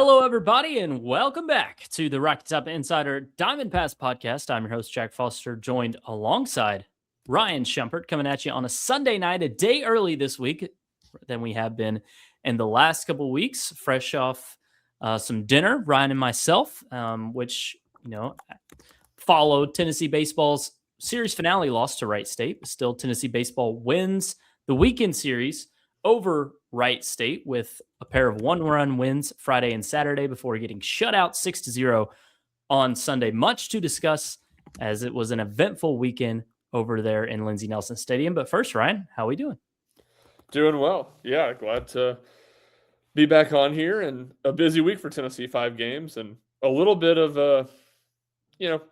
Hello, everybody, and welcome back to the Rocky Top Insider Diamond Pass podcast. I'm your host, Jack Foster, joined alongside Ryan Shumpert, coming at you on a Sunday night, a day early this week than we have been in the last couple of weeks, fresh off some dinner, Ryan and myself, which, followed Tennessee baseball's series finale loss to Wright State. Still, Tennessee baseball wins the weekend series over Wright State with a pair of one-run wins Friday and Saturday before getting shut out 6-0 on Sunday. Much to discuss as it was an eventful weekend over there in Lindsey Nelson Stadium. But first, Ryan, how are we doing? Doing well. Yeah, glad to be back on here, and a busy week for Tennessee, 5 games and a little bit of a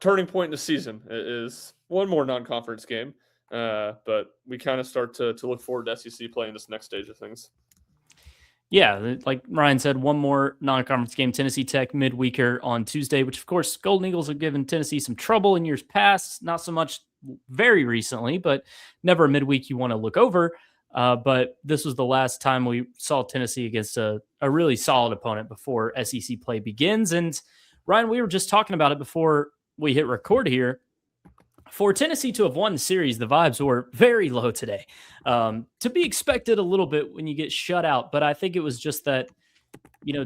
turning point in the season. It is one more non-conference game. But we kind of start to look forward to SEC playing this next stage of things. Yeah, like Ryan said, one more non-conference game, Tennessee Tech midweeker on Tuesday, which, of course, Golden Eagles have given Tennessee some trouble in years past. Not so much very recently, but never a midweek you want to look over. But this was the last time we saw Tennessee against a really solid opponent before SEC play begins. And, Ryan, we were just talking about it before we hit record here. For Tennessee to have won the series, the vibes were very low today. To be expected a little bit when you get shut out, but I think it was just that,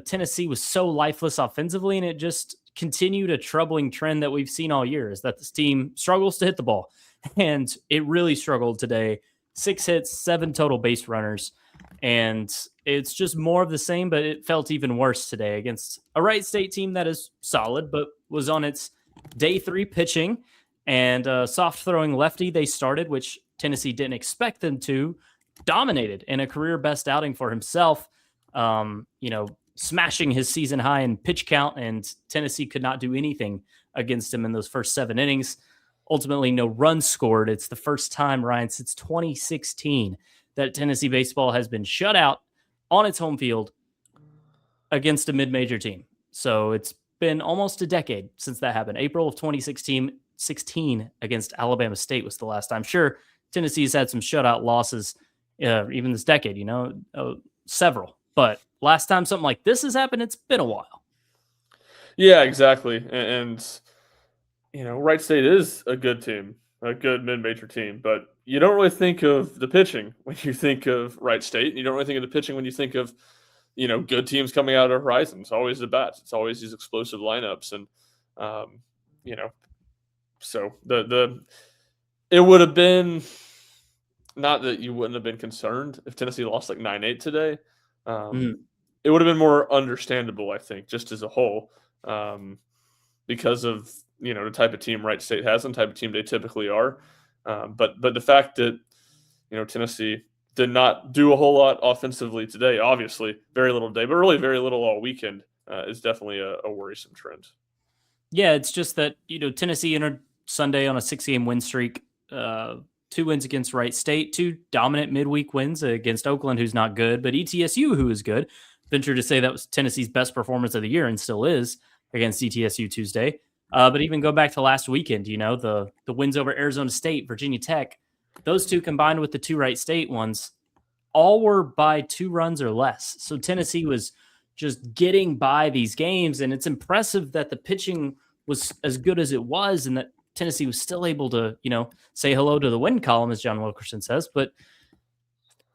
Tennessee was so lifeless offensively, and it just continued a troubling trend that we've seen all year, is that this team struggles to hit the ball, and it really struggled today. 6 hits, 7 total base runners, and it's just more of the same, but it felt even worse today against a Wright State team that is solid, but was on its day 3 pitching. And soft throwing lefty they started, which Tennessee didn't expect them to, dominated in a career best outing for himself, smashing his season high in pitch count, and Tennessee could not do anything against him in those first 7 innings. Ultimately, no runs scored. It's the first time, Ryan, since 2016 that Tennessee baseball has been shut out on its home field against a mid-major team. So it's been almost a decade since that happened. April of 2016 against Alabama State was the last time. Sure, Tennessee's had some shutout losses even this decade, several. But last time something like this has happened, it's been a while. Yeah, exactly. And Wright State is a good team, a good mid-major team, but you don't really think of the pitching when you think of Wright State. You don't really think of the pitching when you think of, good teams coming out of Horizon. It's always the bats. It's always these explosive lineups. And, so it would have been, not that you wouldn't have been concerned if Tennessee lost like 9-8 today. It would have been more understandable, I think, just as a whole, because of the type of team Wright State has and the type of team they typically are. But the fact that Tennessee did not do a whole lot offensively today, obviously very little today, but really very little all weekend, is definitely a worrisome trend. Yeah, it's just that Tennessee entered Sunday on a 6-game win streak. 2 wins against Wright State, 2 dominant midweek wins against Oakland, who's not good, but ETSU, who is good. Venture to say that was Tennessee's best performance of the year and still is against ETSU Tuesday. But even go back to last weekend, the wins over Arizona State, Virginia Tech, those 2 combined with the 2 Wright State ones, all were by 2 runs or less. So Tennessee was just getting by these games, and it's impressive that the pitching was as good as it was and that Tennessee was still able to, say hello to the win column, as John Wilkerson says. But,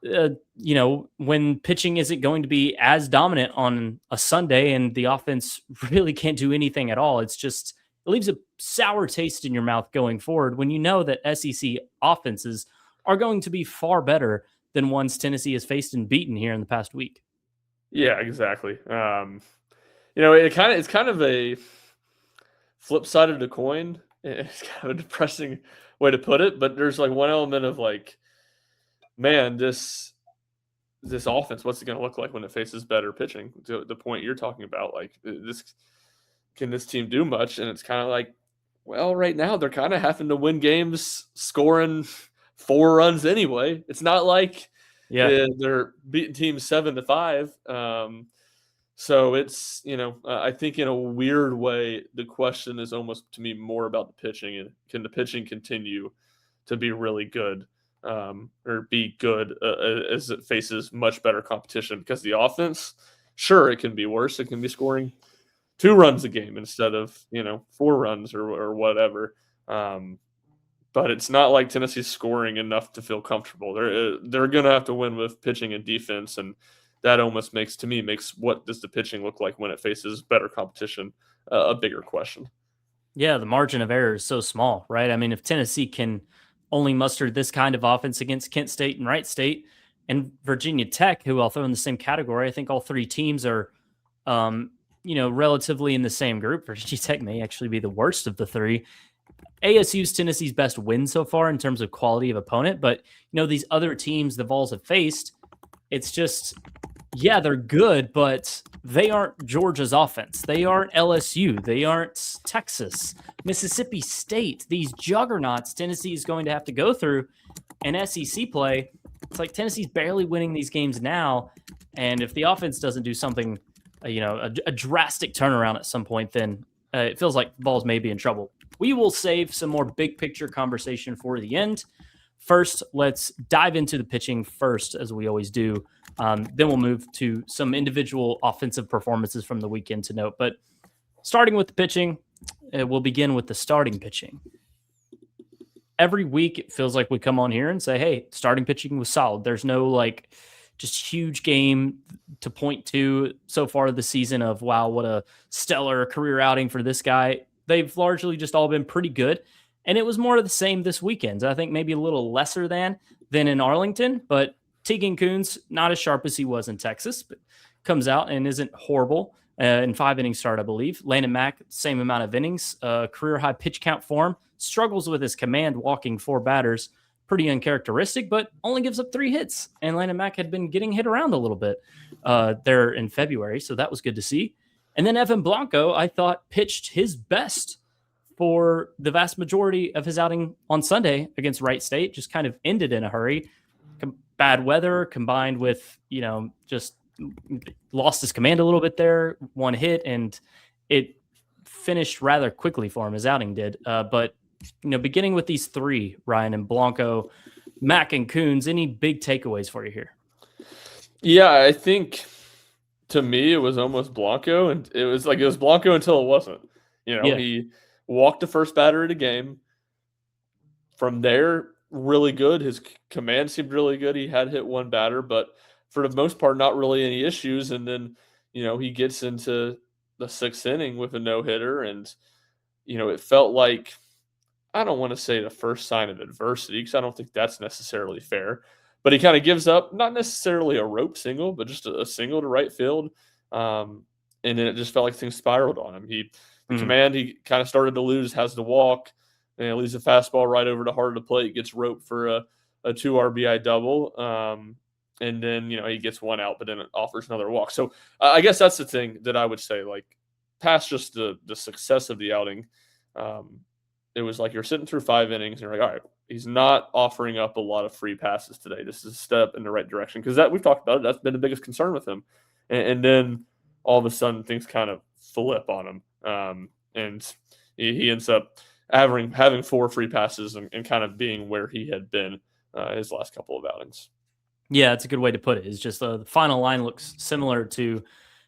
when pitching isn't going to be as dominant on a Sunday and the offense really can't do anything at all, it leaves a sour taste in your mouth going forward when you know that SEC offenses are going to be far better than ones Tennessee has faced and beaten here in the past week. Yeah, exactly. It's kind of a flip side of the coin. It's kind of a depressing way to put it, but there's like one element of like, man, this offense, what's it going to look like when it faces better pitching? To the point you're talking about, like, can this team do much? And it's kind of like, well, right now they're kind of having to win games scoring 4 runs anyway. It's not like they're beating teams 7-5. So it's, I think in a weird way, the question is almost to me more about the pitching, and can the pitching continue to be really good, or be good as it faces much better competition? Because the offense, Sure, it can be worse. It can be scoring 2 runs a game instead of, 4 runs or whatever. Um, but it's not like Tennessee's scoring enough to feel comfortable. They're gonna have to win with pitching and defense, and that almost makes what does the pitching look like when it faces better competition a bigger question. Yeah, the margin of error is so small, right? I mean, if Tennessee can only muster this kind of offense against Kent State and Wright State and Virginia Tech, who I'll throw in the same category, I think all three teams are, relatively in the same group. Virginia Tech may actually be the worst of the three. ASU's Tennessee's best win so far in terms of quality of opponent, but these other teams the Vols have faced, it's just yeah, they're good, but they aren't Georgia's offense. They aren't LSU. They aren't Texas, Mississippi State. These juggernauts Tennessee is going to have to go through in SEC play. It's like Tennessee's barely winning these games now, and if the offense doesn't do something, a drastic turnaround at some point, then it feels like Vols may be in trouble. We will save some more big picture conversation for the end. First, let's dive into the pitching first, as we always do. Then we'll move to some individual offensive performances from the weekend to note. But starting with the pitching, we'll begin with the starting pitching. Every week, it feels like we come on here and say, hey, starting pitching was solid. There's no just huge game to point to so far this season of, wow, what a stellar career outing for this guy. They've largely just all been pretty good. And it was more of the same this weekend. I think maybe a little lesser than in Arlington, but Tegan Kuhn's not as sharp as he was in Texas, but comes out and isn't horrible in 5 inning start, I believe. Landon Mack, same amount of innings, career high pitch count for him, struggles with his command walking 4 batters, pretty uncharacteristic, but only gives up 3 hits. And Landon Mack had been getting hit around a little bit there in February, so that was good to see. And then Evan Blanco, I thought, pitched his best for the vast majority of his outing on Sunday against Wright State. Just kind of ended in a hurry. Bad weather combined with, just lost his command a little bit there, 1 hit, and it finished rather quickly for him, his outing did. But, beginning with these 3, Ryan and Blanco, Mack and Coons, any big takeaways for you here? Yeah, I think to me it was almost Blanco, and it was Blanco until it wasn't. He walked the first batter of the game. From there, really good. His command seemed really good. He had hit 1 batter, but for the most part, not really any issues. And then, he gets into the 6th inning with a no-hitter, and, it felt like, I don't want to say the first sign of adversity, because I don't think that's necessarily fair, but he kind of gives up, not necessarily a rope single, but just a single to right field. And then it just felt like things spiraled on him. The command, he kind of started to lose, has to walk, and leaves a fastball right over the heart of the plate, gets roped for a 2 RBI double. And then, he gets 1 out, but then it offers another walk. So I guess that's the thing that I would say, past just the success of the outing, it was like you're sitting through 5 innings and you're like, all right, he's not offering up a lot of free passes today. This is a step in the right direction. Because we've talked about it. That's been the biggest concern with him. And then all of a sudden things kind of flip on him. And he ends up having 4 free passes and kind of being where he had been his last couple of outings. Yeah, that's a good way to put it. It's just the final line looks similar to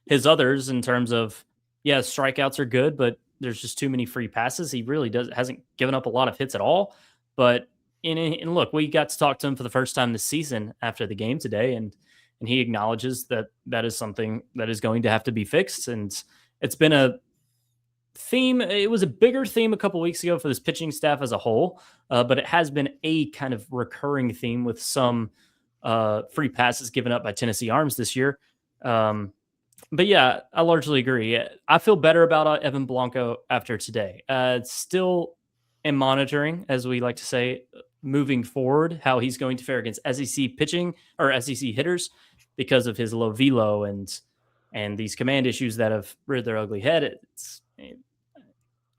his others in terms of, yeah, strikeouts are good, but there's just too many free passes. He really hasn't given up a lot of hits at all. But and look, we got to talk to him for the first time this season after the game today, and he acknowledges that is something that is going to have to be fixed. And it's been a theme. It was a bigger theme a couple weeks ago for this pitching staff as a whole, but it has been a kind of recurring theme with some free passes given up by Tennessee arms this year. But yeah, I largely agree. I feel better about Evan Blanco after today. Still am monitoring, as we like to say, moving forward, how he's going to fare against SEC pitching or SEC hitters because of his low velo and these command issues that have reared their ugly head.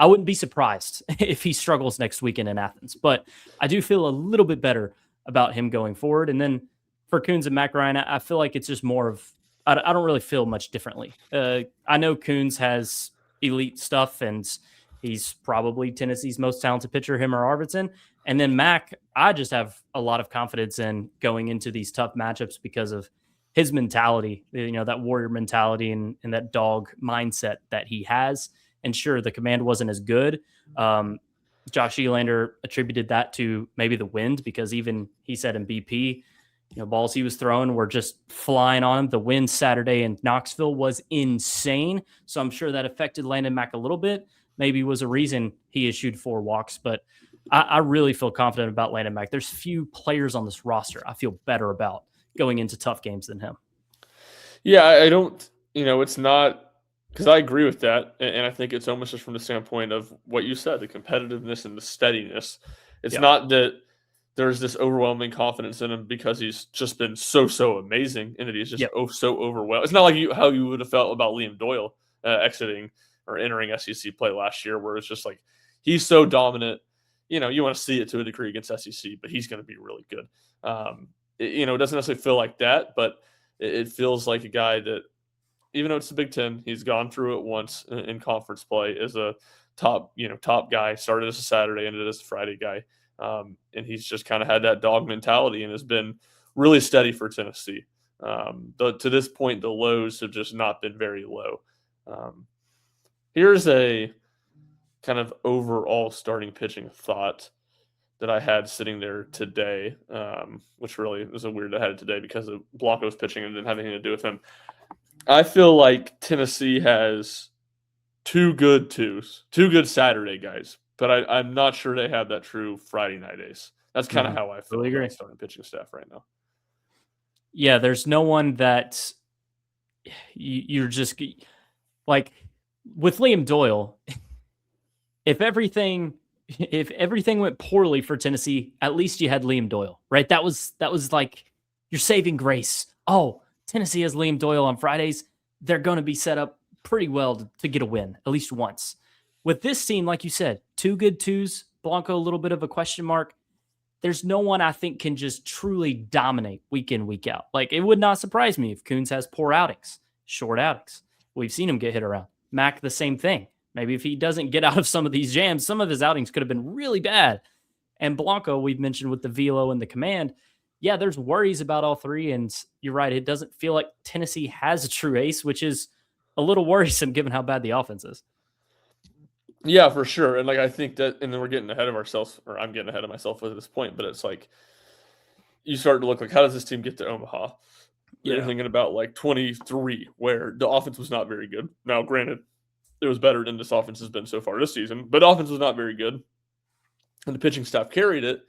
I wouldn't be surprised if he struggles next weekend in Athens, but I do feel a little bit better about him going forward. And then for Coons and Mac Ryan, I feel like it's just more of, I don't really feel much differently. I know Coons has elite stuff, and he's probably Tennessee's most talented pitcher, him or Arvidsson. And then Mac, I just have a lot of confidence in going into these tough matchups because of his mentality, that warrior mentality and that dog mindset that he has. And sure, the command wasn't as good. Josh Elander attributed that to maybe the wind, because even he said in BP, balls he was throwing were just flying on him. The wind Saturday in Knoxville was insane. So I'm sure that affected Landon Mack a little bit. Maybe was a reason he issued 4 walks, but I really feel confident about Landon Mack. There's few players on this roster I feel better about going into tough games than him. Yeah, I don't, it's not, because I agree with that. And I think it's almost just from the standpoint of what you said, the competitiveness and the steadiness. It's not that there's this overwhelming confidence in him because he's just been so amazing and that he's just so overwhelmed. It's not like how you would have felt about Liam Doyle exiting or entering SEC play last year, where it's just like he's so dominant. You want to see it to a degree against SEC, but he's going to be really good. It doesn't necessarily feel like that, but it feels like a guy that, even though it's the Big Ten, he's gone through it once in conference play as a top guy. Started as a Saturday, ended as a Friday guy. And he's just kind of had that dog mentality and has been really steady for Tennessee. To this point, the lows have just not been very low. Here's a kind of overall starting pitching thought that I had sitting there today, which really was a weird I had it today because of Blanco's pitching and didn't have anything to do with him. I feel like Tennessee has 2 good Saturday guys, but I'm not sure they have that true Friday night ace. That's kind of how I feel about starting pitching staff right now. Yeah, there's no one that you're just like with Liam Doyle. If everything went poorly for Tennessee, at least you had Liam Doyle, right? That was like your saving grace. Oh, Tennessee has Liam Doyle on Fridays. They're going to be set up pretty well to get a win, at least once. With this team, like you said, 2 good 2s, Blanco a little bit of a question mark. There's no one I think can just truly dominate week in, week out. Like, it would not surprise me if Coons has poor outings, short outings. We've seen him get hit around. Mack, the same thing. Maybe if he doesn't get out of some of these jams, some of his outings could have been really bad. And Blanco, we've mentioned with the velo and the command, yeah, there's worries about all 3, and you're right, it doesn't feel like Tennessee has a true ace, which is a little worrisome given how bad the offense is. Yeah, for sure. And I think that, and then we're getting ahead of ourselves, or I'm getting ahead of myself at this point, but it's like you start to look like, how does this team get to Omaha? You're thinking about 23, where the offense was not very good. Now, granted, it was better than this offense has been so far this season, but offense was not very good. And the pitching staff carried it.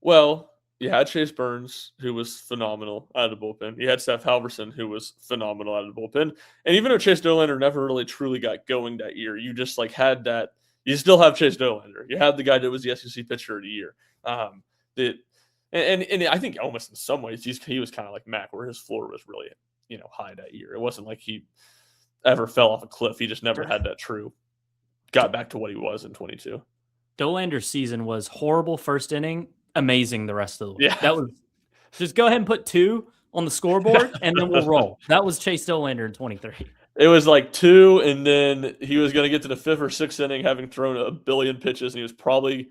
Well, you had Chase Burns, who was phenomenal out of the bullpen. You had Seth Halverson, who was phenomenal out of the bullpen. And even though Chase Dollander never really truly got going that year, you just had that. You still have Chase Dollander. You have the guy that was the SEC pitcher of the year. And I think almost in some ways he was kind of like Mack, where his floor was really high that year. It wasn't like he ever fell off a cliff. He just never had that true. Got back to what he was in 22. Dollander's season was horrible first inning, amazing the rest of the way. Yeah. That was just go ahead and put 2 on the scoreboard and then we'll roll. That was Chase Dollander in 23. It was 2, and then he was going to get to the 5th or 6th inning having thrown a billion pitches, and he was probably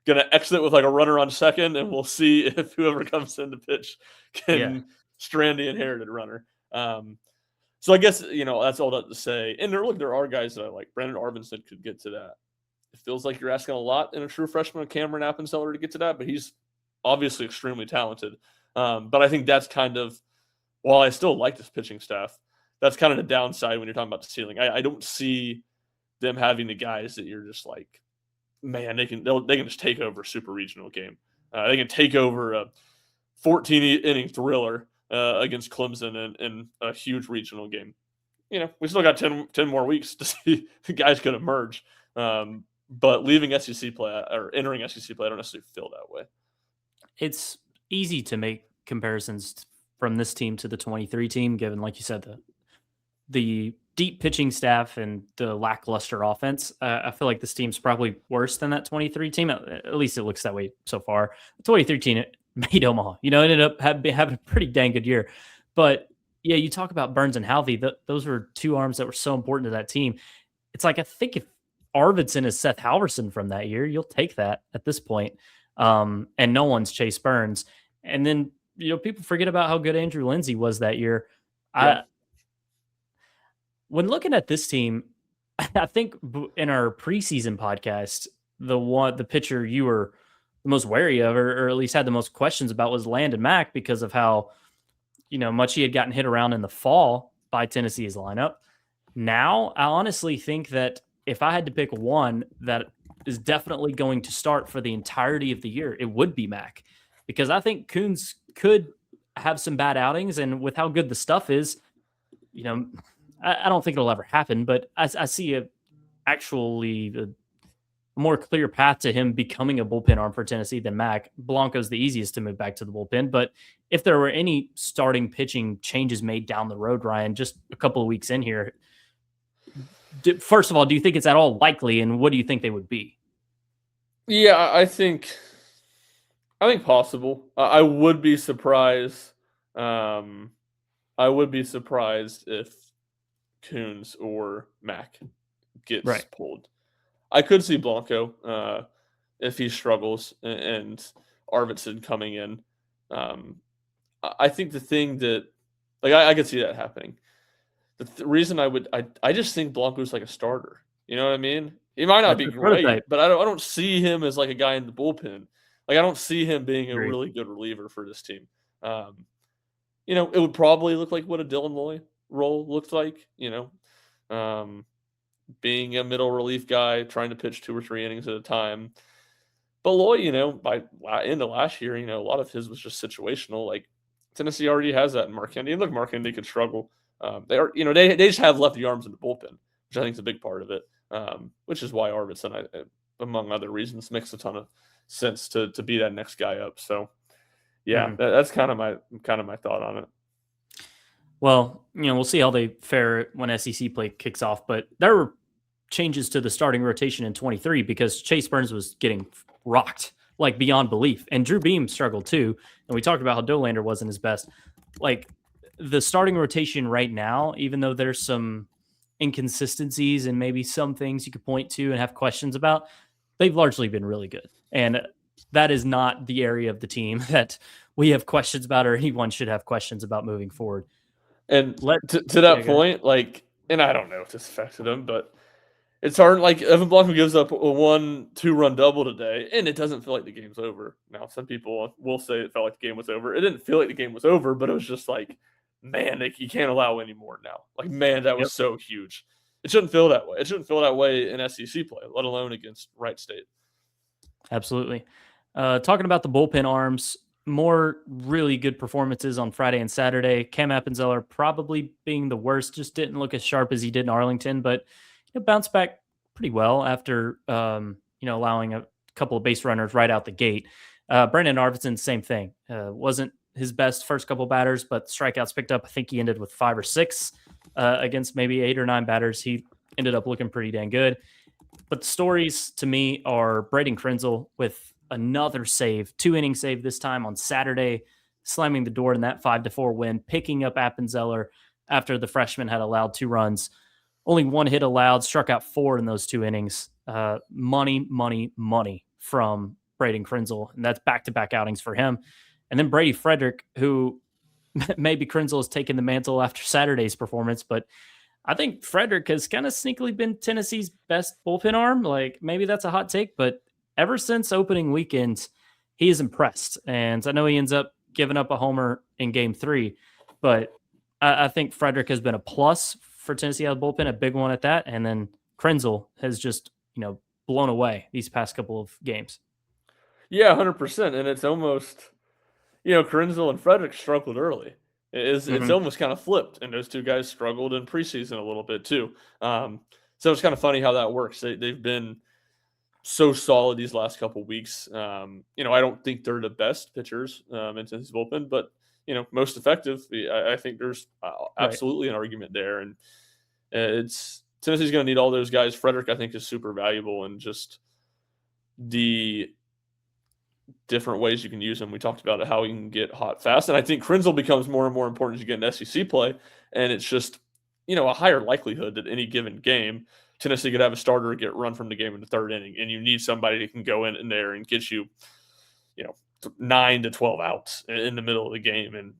going to exit with a runner on second, and we'll see if whoever comes in to pitch can strand the inherited runner. So I guess, that's all that to say. And there are guys that like Brandon Arvinson could get to that. It feels like you're asking a lot in a true freshman, Cameron Appenzeller, to get to that, but he's obviously extremely talented. But I think that's kind of, while I still like this pitching staff, that's kind of the downside when you're talking about the ceiling. I don't see them having the guys that you're just like, man, they can just take over a super regional game. They can take over a 14-inning thriller against Clemson in a huge regional game. We still got 10 more weeks to see if the guys could emerge. But leaving SEC play or entering SEC play, I don't necessarily feel that way. It's easy to make comparisons from this team to the 23 team, given, like you said, the deep pitching staff and the lackluster offense. I feel like this team's probably worse than that 23 team. At least it looks that way so far. The 23 team made Omaha. Ended up having a pretty dang good year. But yeah, you talk about Burns and Halvey. Those were 2 arms that were so important to that team. It's like, I think if Arvidsson is Seth Halverson from that year, you'll take that at this point. And no one's Chase Burns. And then people forget about how good Andrew Lindsay was that year. Yeah. I When looking at this team, I think in our preseason podcast, the pitcher you were the most wary of, or at least had the most questions about, was Landon Mack because of how much he had gotten hit around in the fall by Tennessee's lineup. Now, I honestly think that if I had to pick one that is definitely going to start for the entirety of the year, it would be Mack, because I think Coons could have some bad outings, and with how good the stuff is, you know, I don't think it'll ever happen, but I see a more clear path to him becoming a bullpen arm for Tennessee than Mack. Blanco's the easiest to move back to the bullpen, but if there were any starting pitching changes made down the road, Ryan, just a couple of weeks in here, first of all, do you think it's at all likely, and what do you think they would be? Yeah, I think possible. I would be surprised. I would be surprised if Coons or Mack gets Right. pulled. I could see Blanco if he struggles and Arvidsson coming in. I think the thing that, like, I could see that happening. The reason I just think Blanco's like a starter. You know what I mean? He might not That's be the great, prototype. but I don't see him as like a guy in the bullpen. Like, I don't see him being a Agreed. really good reliever for this team. Um, it would probably look like what a Dylan Loy role looked like. Um, being a middle relief guy, trying to pitch 2 or 3 innings at a time. But Loy, by end of last year, a lot of his was just situational. Like, Tennessee already has that in Mark Kennedy. And look, Mark Kennedy could struggle. They are, they just have lefty arms in the bullpen, which I think is a big part of it. Which is why Arvidsson, among other reasons, makes a ton of sense to be that next guy up. So, yeah, Mhm. that's kind of my thought on it. Well, we'll see how they fare when SEC play kicks off, but there were changes to the starting rotation in 23 because Chase Burns was getting rocked like beyond belief, and Drew Beam struggled too. And we talked about how Dolander wasn't his best. Like, the starting rotation right now, even though there's some inconsistencies and maybe some things you could point to and have questions about, they've largely been really good. And that is not the area of the team that we have questions about, or anyone should have questions about moving forward. And Let to Yeah, that go ahead. point, like, and I don't know if this affected him, but it's hard. Like, Evan Blanco gives up a 1-2 run double today, and it doesn't feel like the game's over. Now, some people will say it felt like the game was over. It didn't feel like the game was over, but it was just like, man, you can't allow any more now. Like, man, that Yep, was so huge. It shouldn't feel that way. It shouldn't feel that way in SEC play, let alone against Wright State. absolutely. Talking about the bullpen arms, more really good performances on Friday and Saturday. Cam Appenzeller probably being the worst, just didn't look as sharp as he did in Arlington, but bounced back pretty well after allowing a couple of base runners right out the gate. Brendan Arvidsson, same thing. Wasn't his best first couple batters, but strikeouts picked up. I think he ended with 5 or 6 against maybe 8 or 9 batters. He ended up looking pretty dang good. But the stories to me are Braden Krenzel with another save, 2-inning save this time on Saturday, slamming the door in that 5-4 win, picking up Appenzeller after the freshman had allowed 2 runs. Only 1 hit allowed, struck out 4 in those 2 innings. Money, money, money from Braden Krenzel, and that's back-to-back outings for him. And then Brady Frederick, who maybe Krenzel has taken the mantle after Saturday's performance, but I think Frederick has kind of sneakily been Tennessee's best bullpen arm. Like, maybe that's a hot take, but ever since opening weekend, he is impressed. And I know he ends up giving up a homer in game 3, but I think Frederick has been a plus for Tennessee out of the bullpen, a big one at that. And then Krenzel has just, blown away these past couple of games. Yeah, 100%. And it's almost, Krenzel and Frederick struggled early. It's Mhm. almost kind of flipped, and those 2 guys struggled in preseason a little bit too. So it's kind of funny how that works. They've been so solid these last couple weeks. I don't think they're the best pitchers in Tennessee's bullpen, but most effective. I think there's Right. absolutely an argument there, and it's Tennessee's going to need all those guys. Frederick, I think, is super valuable, and just the different ways you can use him. We talked about it, how he can get hot fast, and I think Krenzel becomes more and more important as you get in SEC play, and it's just a higher likelihood that any given game Tennessee could have a starter get run from the game in the 3rd inning, and you need somebody that can go in there and get you, 9 to 12 outs in the middle of the game. And,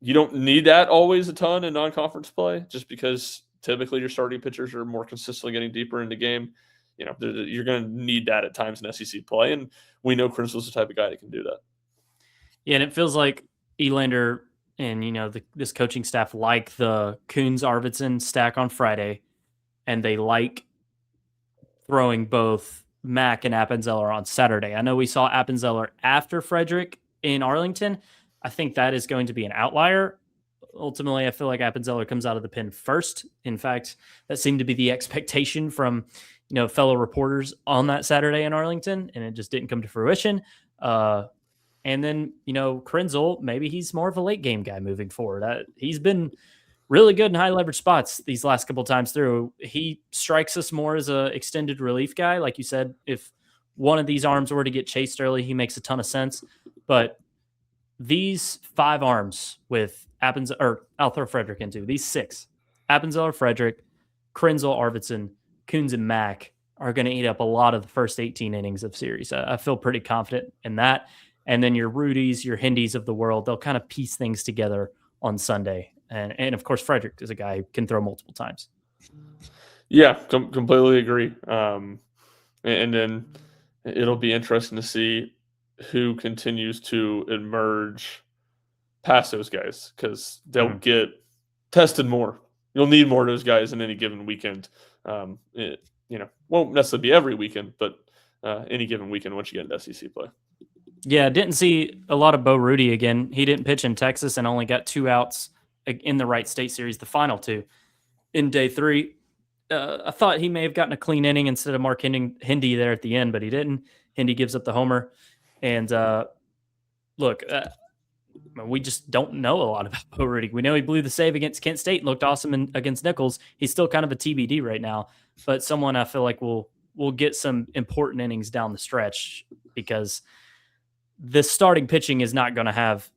you don't need that always a ton in non-conference play just because typically your starting pitchers are more consistently getting deeper into the game. You're going to need that at times in SEC play. And we know Crinzel's the type of guy that can do that. Yeah, and it feels like Elander and, this coaching staff like the Coons-Arvidsson stack on Friday, and they like throwing both Mack and Appenzeller on Saturday. I know we saw Appenzeller after Frederick in Arlington. I think that is going to be an outlier. Ultimately, I feel like Appenzeller comes out of the pen first. In fact, that seemed to be the expectation from fellow reporters on that Saturday in Arlington, and it just didn't come to fruition. And then, Krenzel, maybe he's more of a late game guy moving forward. He's been really good in high leverage spots these last couple times through. He strikes us more as a extended relief guy. Like you said, if one of these arms were to get chased early, he makes a ton of sense. But these 5 arms with Appenzeller, or I'll throw Frederick into these 6, Appenzeller, Frederick, Krenzel, Arvidsson, Coons, and Mack are going to eat up a lot of the first 18 innings of series. I feel pretty confident in that. And then your Rudies, your Hindys of the world, they'll kind of piece things together on Sunday. And of course, Frederick is a guy who can throw multiple times. Yeah, completely agree. And then it'll be interesting to see who continues to emerge past those guys because they'll get tested more. You'll need more of those guys in any given weekend. Won't necessarily be every weekend, but any given weekend once you get into SEC play. Yeah, didn't see a lot of Bo Rudy again. He didn't pitch in Texas and only got 2 outs in the Wright State Series, the final 2 in day 3. I thought he may have gotten a clean inning instead of Mark Hindy there at the end, but he didn't. Hindy gives up the homer. And look, we just don't know a lot about Bo Rudy. We know he blew the save against Kent State and looked awesome against Nichols. He's still kind of a TBD right now, but someone I feel like will get some important innings down the stretch because the starting pitching is not going to have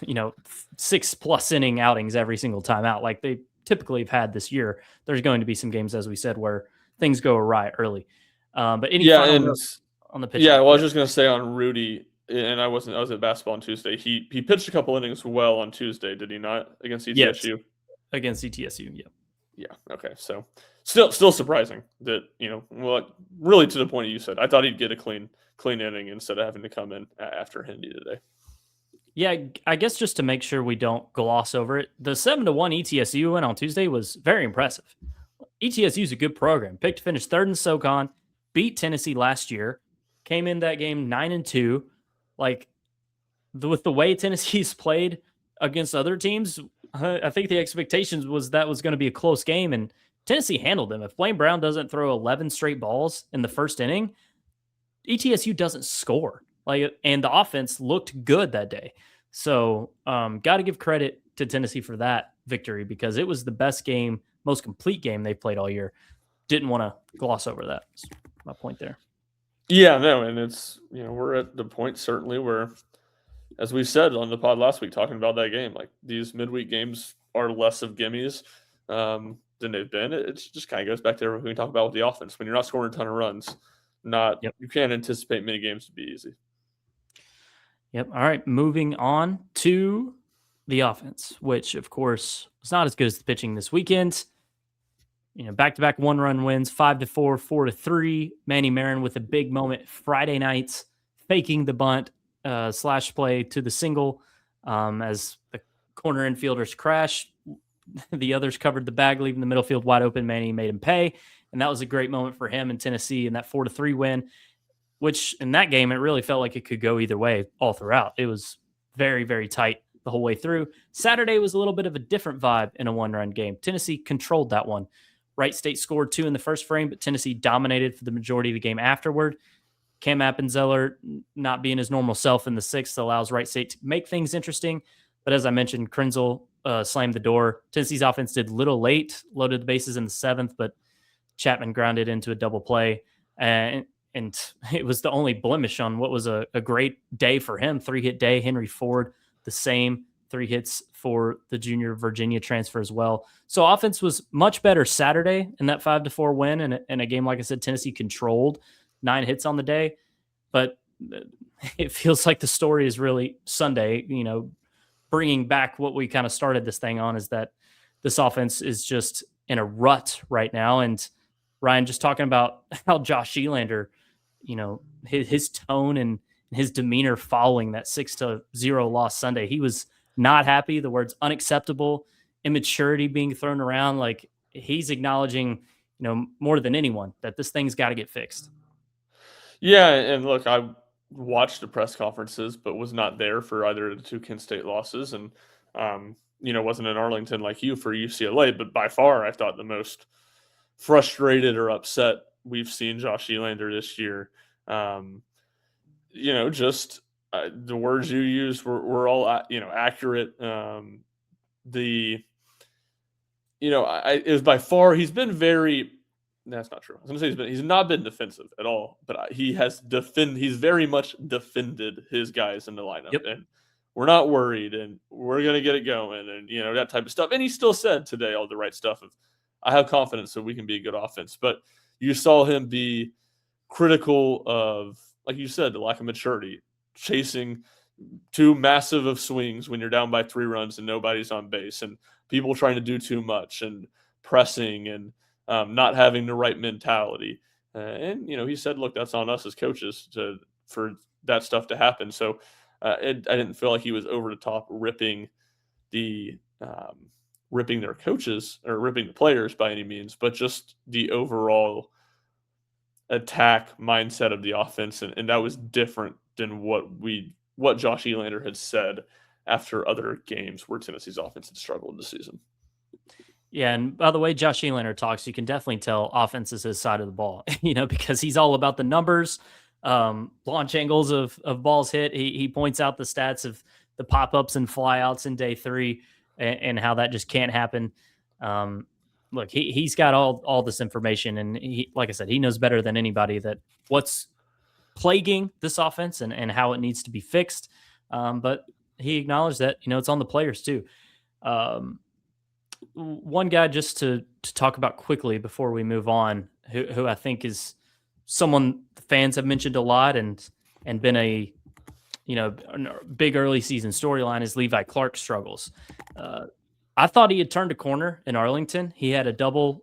6+ inning outings every single time out like they typically have had this year. There's going to be some games, as we said, where things go awry early. But any final notes on the pitching? Yeah, well, I was just going to say on Rudy, and I was at basketball on Tuesday. He pitched a couple innings well on Tuesday, did he not, against ETSU? Yes, against ETSU, yeah. Yeah, okay. So still surprising that, really to the point you said. I thought he'd get a clean inning instead of having to come in after Hindy today. Yeah, I guess just to make sure we don't gloss over it, the 7-1 ETSU win on Tuesday was very impressive. ETSU is a good program. Picked to finish 3rd in SoCon, beat Tennessee last year, came in that game 9-2. Like, with the way Tennessee's played against other teams, I think the expectations was that was going to be a close game, and Tennessee handled them. If Blaine Brown doesn't throw 11 straight balls in the first inning, ETSU doesn't score. And the offense looked good that day. So got to give credit to Tennessee for that victory because it was the best game, most complete game they've played all year. Didn't want to gloss over that. That's my point there. Yeah, no, and it's, we're at the point certainly where, as we said on the pod last week, talking about that game, like these midweek games are less of gimmies than they've been. It just kind of goes back to everything we talk about with the offense. When you're not scoring a ton of runs, you can't anticipate many games to be easy. Yep. All right. Moving on to the offense, which, of course, was not as good as the pitching this weekend. Back-to-back 1-run wins, 5-4, 4-3. Manny Marin with a big moment Friday nights, faking the bunt slash play to the single as the corner infielders crashed. The others covered the bag, leaving the middle field wide open. Manny made him pay, and that was a great moment for him in Tennessee in that 4-3 win. Which in that game, it really felt like it could go either way all throughout. It was very, very tight the whole way through. Saturday was a little bit of a different vibe in a 1-run game. Tennessee controlled that one. Wright State scored 2 in the first frame, but Tennessee dominated for the majority of the game afterward. Cam Appenzeller not being his normal self in the 6th allows Wright State to make things interesting. But as I mentioned, Krenzel slammed the door. Tennessee's offense did little late, loaded the bases in the 7th, but Chapman grounded into a double play. And it was the only blemish on what was a great day for him. 3-hit day. Henry Ford, the same. 3 hits for the junior Virginia transfer as well. So offense was much better Saturday in that 5-4 win. And in a game, like I said, Tennessee controlled 9 hits on the day. But it feels like the story is really Sunday, bringing back what we kind of started this thing on, is that this offense is just in a rut right now. And Ryan, just talking about how Josh Elander, his tone and his demeanor following that 6-0 loss Sunday, he was not happy. The words unacceptable, immaturity being thrown around. Like, he's acknowledging, more than anyone, that this thing's got to get fixed. Yeah, and look, I watched the press conferences, but was not there for either of the two Kent State losses, and wasn't in Arlington like you for UCLA. But by far, I thought the most frustrated or upset we've seen Josh Elander this year. Just the words you used were all accurate. It was by far, he's been very. That's not true. I was going to say he's not been defensive at all, but he's very much defended his guys in the lineup. Yep. And we're not worried, and we're going to get it going, and that type of stuff. And he still said today all the right stuff of, I have confidence that we can be a good offense. But you saw him be critical of, like you said, the lack of maturity, chasing too massive of swings when you're down by 3 runs and nobody's on base, and people trying to do too much and pressing and not having the right mentality. And he said, look, that's on us as coaches for that stuff to happen. So I didn't feel like he was over the top ripping their coaches or ripping the players by any means, but just the overall attack mindset of the offense. And that was different than what Josh Elander had said after other games where Tennessee's offense had struggled this season. Yeah, and by the way, Josh Elander talks, you can definitely tell offense is his side of the ball, because he's all about the numbers, launch angles of balls hit. He points out the stats of the pop-ups and flyouts in day 3 and how that just can't happen. Look, he's got all this information, and like I said, he knows better than anybody that what's plaguing this offense and how it needs to be fixed. But he acknowledged that, it's on the players too. One guy just to talk about quickly before we move on, who I think is someone the fans have mentioned a lot and been a big early season storyline, is Levi Clark's struggles. I thought he had turned a corner in Arlington. He had a double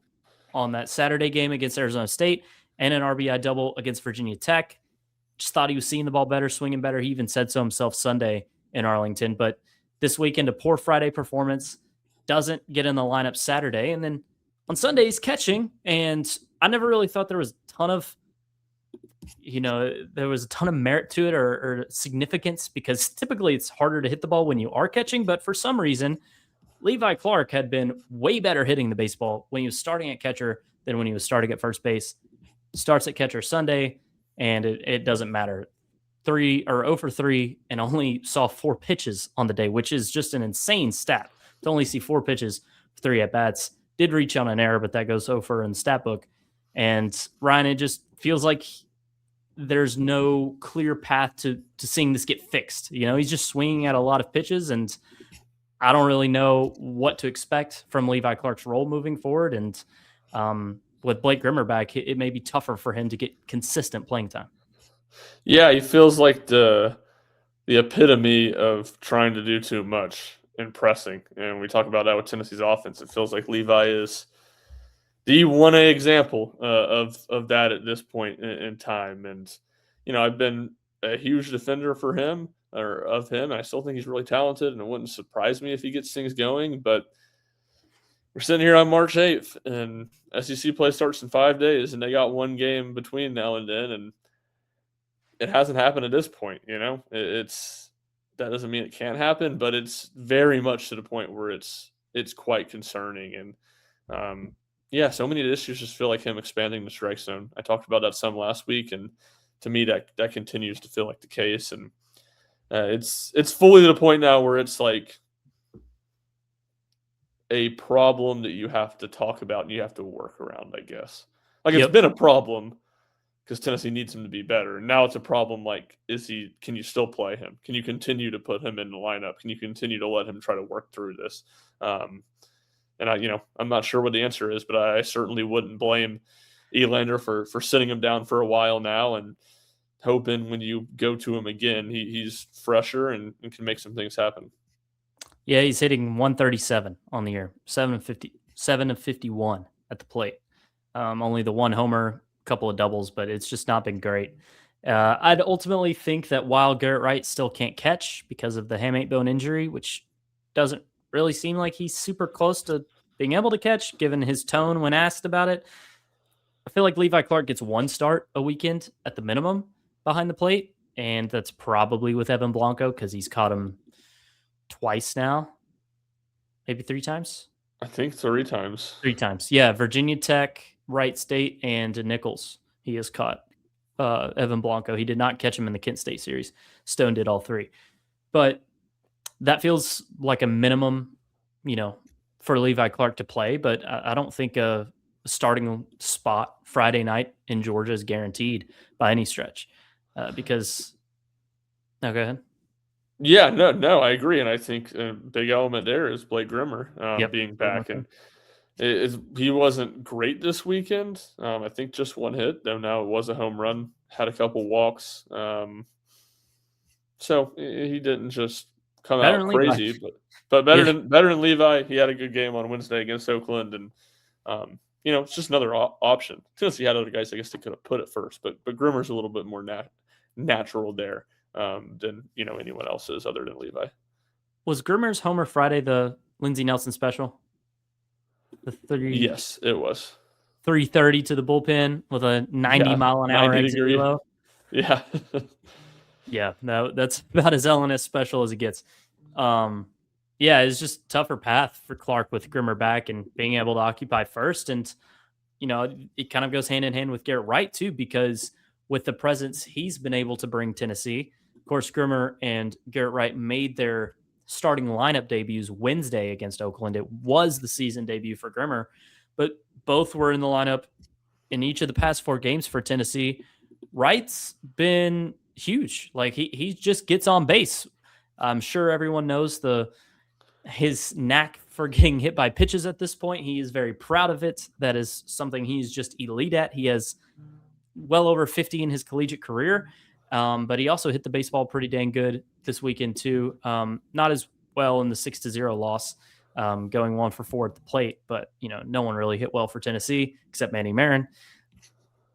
on that Saturday game against Arizona State and an RBI double against Virginia Tech. Just thought he was seeing the ball better, swinging better. He even said so himself Sunday in Arlington. But this weekend, a poor Friday performance, doesn't get in the lineup Saturday. And then on Sunday, he's catching. And I never really thought there was a ton of, merit to it or significance, because typically it's harder to hit the ball when you are catching. But for some reason, Levi Clark had been way better hitting the baseball when he was starting at catcher than when he was starting at first base. Starts at catcher Sunday, and it doesn't matter. 0 for 3, and only saw 4 pitches on the day, which is just an insane stat. To only see 4 pitches, 3 at bats. Did reach on an error, but that goes over in the stat book. And Ryan, it just feels like there's no clear path to seeing this get fixed. He's just swinging at a lot of pitches, and I don't really know what to expect from Levi Clark's role moving forward. And with Blake Grimmer back, it may be tougher for him to get consistent playing time. Yeah, he feels like the epitome of trying to do too much and pressing. And we talk about that with Tennessee's offense. It feels like Levi is the 1A example of that at this point in time. And, I've been a huge defender for him or of him. And I still think he's really talented, and it wouldn't surprise me if he gets things going. But we're sitting here on March 8th, and SEC play starts in 5 days, and they got 1 game between now and then. And it hasn't happened at this point, that doesn't mean it can't happen, but it's very much to the point where it's quite concerning. And so many of the issues just feel like him expanding the strike zone. I talked about that some last week, and to me that continues to feel like the case. And it's fully to the point now where it's like a problem that you have to talk about and you have to work around, I guess. Like, it's been a problem because Tennessee needs him to be better. And now it's a problem like, can you still play him? Can you continue to put him in the lineup? Can you continue to let him try to work through this? And I'm not sure what the answer is, but I certainly wouldn't blame Elander for sitting him down for a while now and hoping when you go to him again, he's fresher and can make some things happen. Yeah, he's hitting 137 on the year, 750, 7 of 51 at the plate. Only the one homer, couple of doubles, but it's just not been great. I'd ultimately think that while Garrett Wright still can't catch because of the hamate bone injury, which doesn't really seem like he's super close to being able to catch, given his tone when asked about it. I feel like Levi Clark gets one start a weekend at the minimum behind the plate, and that's probably with Evan Blanco because he's caught him twice now, maybe three times. I think 3 times. Three times. Yeah, Virginia Tech, Wright State, and Nichols. He has caught Evan Blanco. He did not catch him in the Kent State series. Stone did all three. But that feels like a minimum, for Levi Clark to play. But I don't think a starting spot Friday night in Georgia is guaranteed by any stretch. Because, no, go ahead. Yeah, no, I agree, and I think a big element there is Blake Grimmer being back, and he wasn't great this weekend. I think just one hit, though. Now it was a home run, had a couple walks, so he didn't just come out crazy, but better than Levi. He had a good game on Wednesday against Oakland, and it's just another option. Tennessee had other guys, I guess, they could have put it first, but Grimmer's a little bit more natural there. Than anyone else's other than Levi. Was Grimmer's Homer Friday the Lindsey Nelson special? Yes, it was 330 to the bullpen with a 90 mile an hour exit velo. Yeah, yeah, no, that's about as LNS special as it gets. It's just tougher path for Clark with Grimmer back and being able to occupy first, and it kind of goes hand in hand with Garrett Wright too, because with the presence he's been able to bring Tennessee. Of course, Grimmer and Garrett Wright made their starting lineup debuts Wednesday against Oakland. It was the season debut for Grimmer, but both were in the lineup in each of the past 4 games for Tennessee. Wright's been huge. Like he just gets on base. I'm sure everyone knows his knack for getting hit by pitches at this point. He is very proud of it. That is something he's just elite at. He has well over 50 in his collegiate career. But he also hit the baseball pretty dang good this weekend too. Not as well in the 6-0 loss, going 1 for 4 at the plate, but no one really hit well for Tennessee except Manny Marin.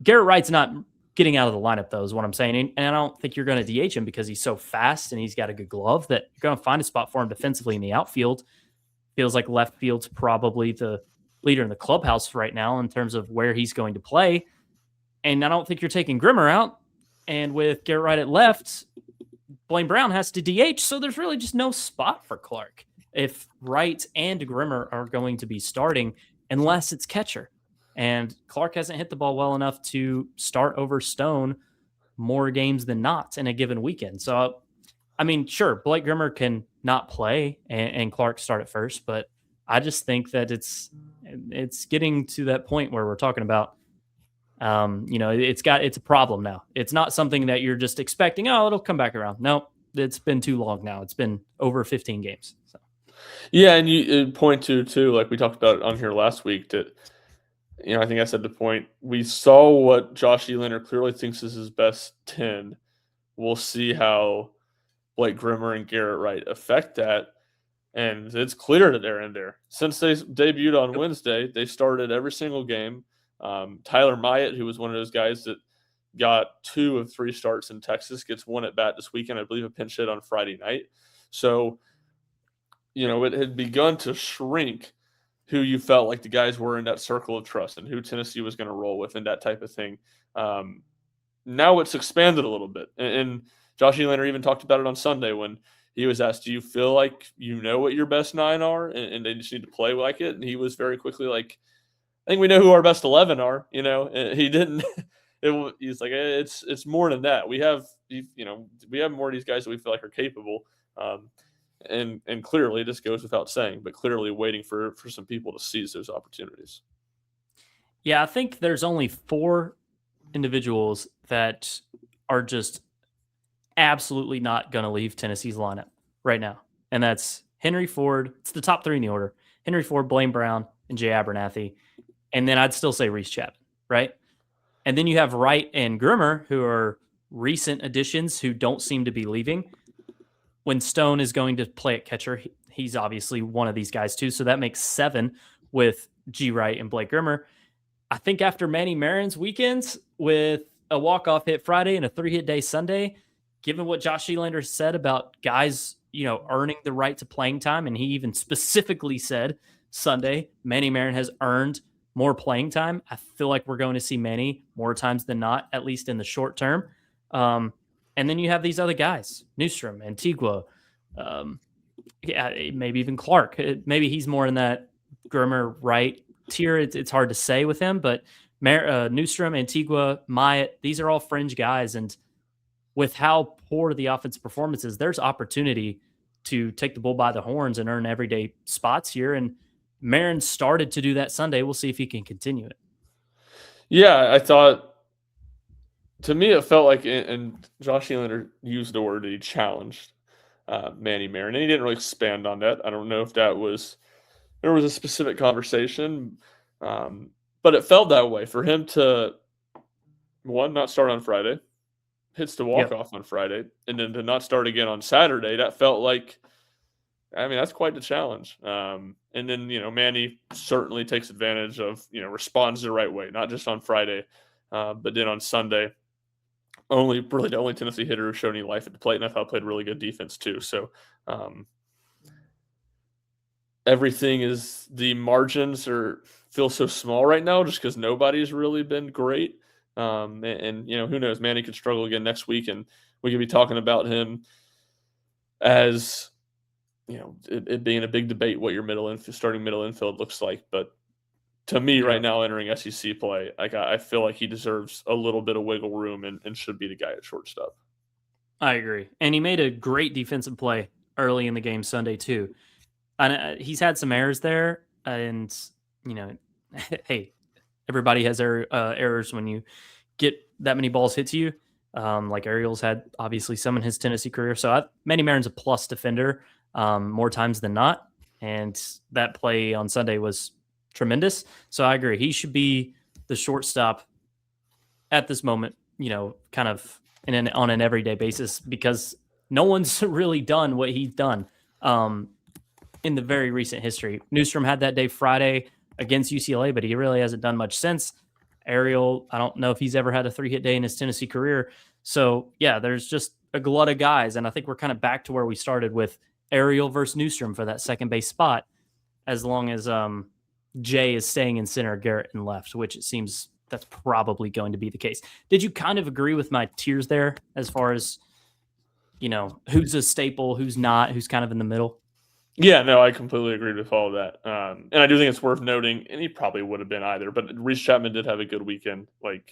Garrett Wright's not getting out of the lineup though, is what I'm saying. And I don't think you're going to DH him because he's so fast and he's got a good glove that you're going to find a spot for him defensively in the outfield. Feels like left field's probably the leader in the clubhouse right now in terms of where he's going to play. And I don't think you're taking Grimmer out. And with Garrett Wright at left, Blaine Brown has to DH, so there's really just no spot for Clark if Wright and Grimmer are going to be starting, unless it's catcher. And Clark hasn't hit the ball well enough to start over Stone more games than not in a given weekend. So, I mean, sure, Blake Grimmer can not play and Clark start at first, but I just think that it's getting to that point where we're talking about it's a problem now. It's not something that you're just expecting, it'll come back around. No, it's been too long now. It's been over 15 games. So. Yeah, and you point to too, like we talked about on here last week, that I think I said the point. We saw what Josh Elander clearly thinks is his best 10. We'll see how Blake Grimmer and Garrett Wright affect that. And it's clear that they're in there. Since they debuted on Wednesday, they started every single game. Tyler Myatt, who was one of those guys that got 2 of 3 starts in Texas, gets 1 at bat this weekend. I believe a pinch hit on Friday night. So, it had begun to shrink who you felt like the guys were in that circle of trust and who Tennessee was going to roll with and that type of thing. Now it's expanded a little bit. And Josh Elander even talked about it on Sunday when he was asked, do you feel like you know what your best 9 are and they just need to play like it? And he was very quickly like, I think we know who our best 11 are, he didn't, he's like, it's more than that. We have more of these guys that we feel like are capable. And clearly this goes without saying, but clearly waiting for some people to seize those opportunities. Yeah. I think there's only 4 individuals that are just absolutely not going to leave Tennessee's lineup right now. And that's Henry Ford. It's the top 3 in the order. Henry Ford, Blaine Brown, and Jay Abernathy. And then I'd still say Reese Chapman, right? And then you have Wright and Grimmer, who are recent additions who don't seem to be leaving. When Stone is going to play at catcher, he's obviously one of these guys too. So that makes 7 with G. Wright and Blake Grimmer. I think after Manny Marin's weekends with a walk-off hit Friday and a 3-hit day Sunday, given what Josh Elander said about guys, earning the right to playing time, and he even specifically said Sunday, Manny Marin has earned more playing time. I feel like we're going to see Manny more times than not, at least in the short term. And then you have these other guys, Newstrom, Antigua, maybe even Clark. Maybe he's more in that Grimmer Wright tier. It's hard to say with him, but Newstrom, Antigua, Myatt, these are all fringe guys. And with how poor the offensive performance is, there's opportunity to take the bull by the horns and earn everyday spots here. And Marin started to do that Sunday. We'll see if he can continue it. Yeah, I thought, to me, it felt like, and Josh Elander used the word that he challenged Manny Marin, and he didn't really expand on that. I don't know if there was a specific conversation, but it felt that way for him to, one, not start on Friday, hits the walk-off on Friday, and then to not start again on Saturday. That felt like, that's quite the challenge. And then, Manny certainly takes advantage of, responds the right way, not just on Friday, but then on Sunday, the only Tennessee hitter who showed any life at the plate, and I thought played really good defense too. So everything is, the margins feel so small right now just because nobody's really been great. And who knows, Manny could struggle again next week, and we could be talking about him as, it being a big debate what your starting middle infield looks like. But to me, right now, entering SEC play, I feel like he deserves a little bit of wiggle room and should be the guy at shortstop. I agree. And he made a great defensive play early in the game Sunday too. And he's had some errors there, and hey, everybody has errors when you get that many balls hit to you. Like Ariel's had obviously some in his Tennessee career. So Manny Marin's a plus defender more times than not. And that play on Sunday was tremendous. So I agree. He should be the shortstop at this moment, kind of on an everyday basis, because no one's really done what he's done in the very recent history. Newstrom had that day Friday against UCLA, but he really hasn't done much since. Ariel, I don't know if he's ever had a 3-hit day in his Tennessee career. So, yeah, there's just a glut of guys, and I think we're kind of back to where we started with Ariel versus Newstrom for that second base spot, as long as Jay is staying in center, Garrett in left, which it seems that's probably going to be the case. Did you kind of agree with my tiers there as far as, who's a staple, who's not, who's kind of in the middle? Yeah, no, I completely agreed with all of that. And I do think it's worth noting, and he probably would have been either, but Reese Chapman did have a good weekend. The